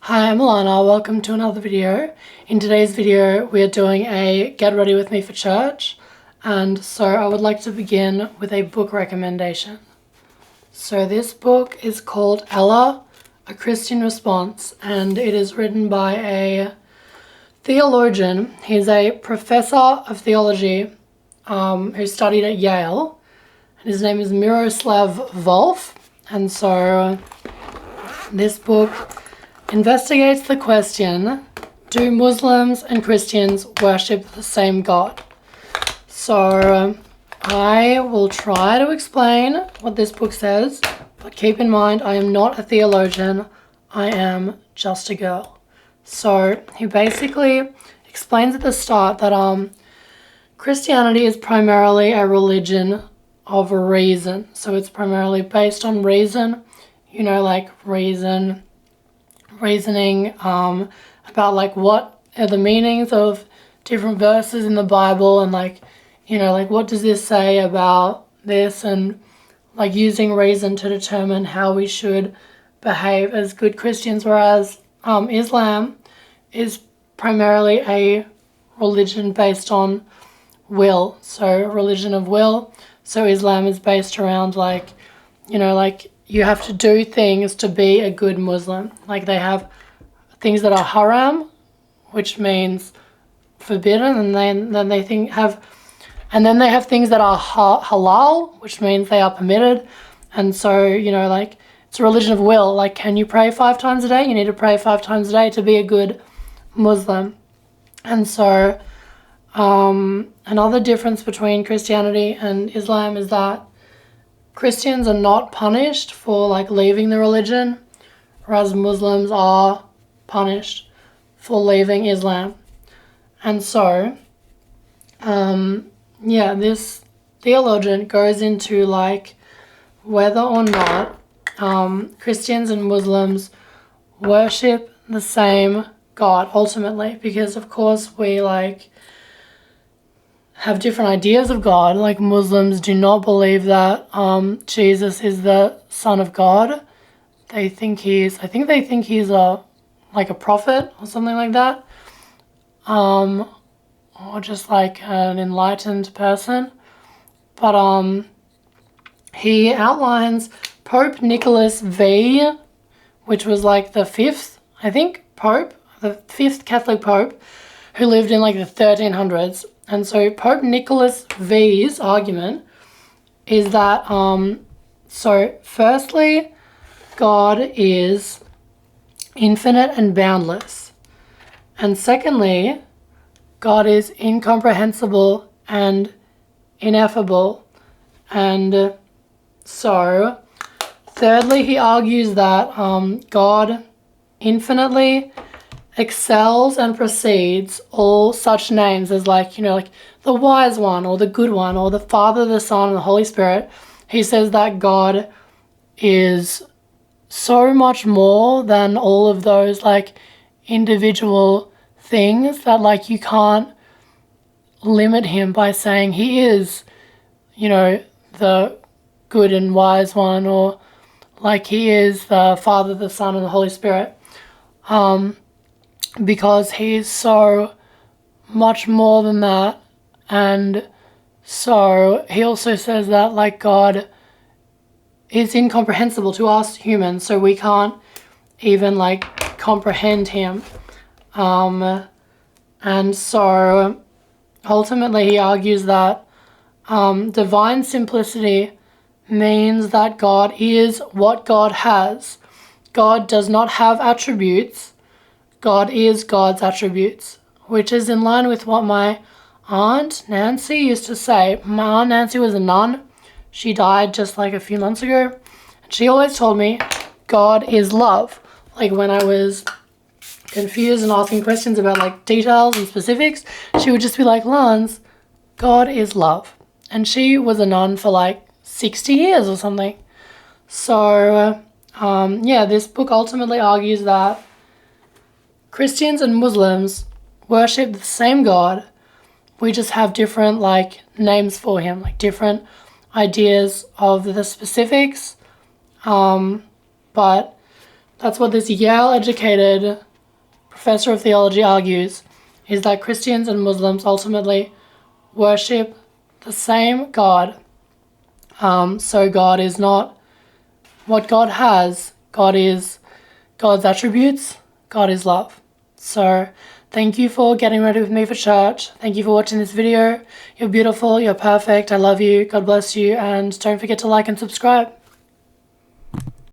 Hi, I'm Alana. Welcome to another video. In today's video, we are doing a Get Ready With Me for Church. And so I would like to begin with a book recommendation. So this book is called Ella, A Christian Response, and it is written by a theologian. He's a professor of theology who studied at Yale. And his name is Miroslav Volf. And so this book investigates the question, do Muslims and Christians worship the same God? So I will try to explain what this book says, but keep in mind I am not a theologian, I am just a girl. So he basically explains at the start that Christianity is primarily a religion of reason. So it's primarily based on reason, like reasoning about like what are the meanings of different verses in the Bible, and like what does this say about this, and like using reason to determine how we should behave as good Christians, whereas Islam is primarily a religion based on will, so religion of will. So Islam is based around like you have to do things to be a good Muslim. Like they have things that are haram, which means forbidden, and then they have things that are halal, which means they are permitted. And so it's a religion of will. Like, can you pray 5 times a day? You need to pray 5 times a day to be a good Muslim. And so another difference between Christianity and Islam is that Christians are not punished for like leaving the religion, whereas Muslims are punished for leaving Islam. And so, this theologian goes into like whether or not Christians and Muslims worship the same God ultimately, because of course we have different ideas of God. Like Muslims do not believe that Jesus is the Son of God. I think he's a prophet or something like that, or just like an enlightened person. But he outlines Pope Nicholas V, which was like the fifth Catholic Pope, who lived in like the 1300s. And so Pope Nicholas V's argument is that, firstly, God is infinite and boundless. And secondly, God is incomprehensible and ineffable. And so, thirdly, he argues that God infinitely excels and precedes all such names as like the wise one or the good one or the Father, the Son, and the Holy Spirit. He says that God is so much more than all of those like individual things that like you can't limit him by saying he is the good and wise one, or like he is the Father, the Son, and the Holy Spirit. Because he's so much more than that. And so he also says that like God is incomprehensible to us humans, so we can't even like comprehend him. And so ultimately he argues that divine simplicity means that God is what God has. God does not have attributes. God is God's attributes, which is in line with what my Aunt Nancy used to say. My Aunt Nancy was a nun. She died just like a few months ago. And she always told me, God is love. Like when I was confused and asking questions about like details and specifics, she would just be like, Lance, God is love. And she was a nun for like 60 years or something. So, this book ultimately argues that Christians and Muslims worship the same God. We just have different like names for him, like different ideas of the specifics. But That's what this Yale-educated professor of theology argues, is that Christians and Muslims ultimately worship the same God. So God is not what God has. God is God's attributes. God is love. So thank you for getting ready with me for church. Thank you for watching this video. You're beautiful. You're perfect. I love you. God bless you. And don't forget to like and subscribe.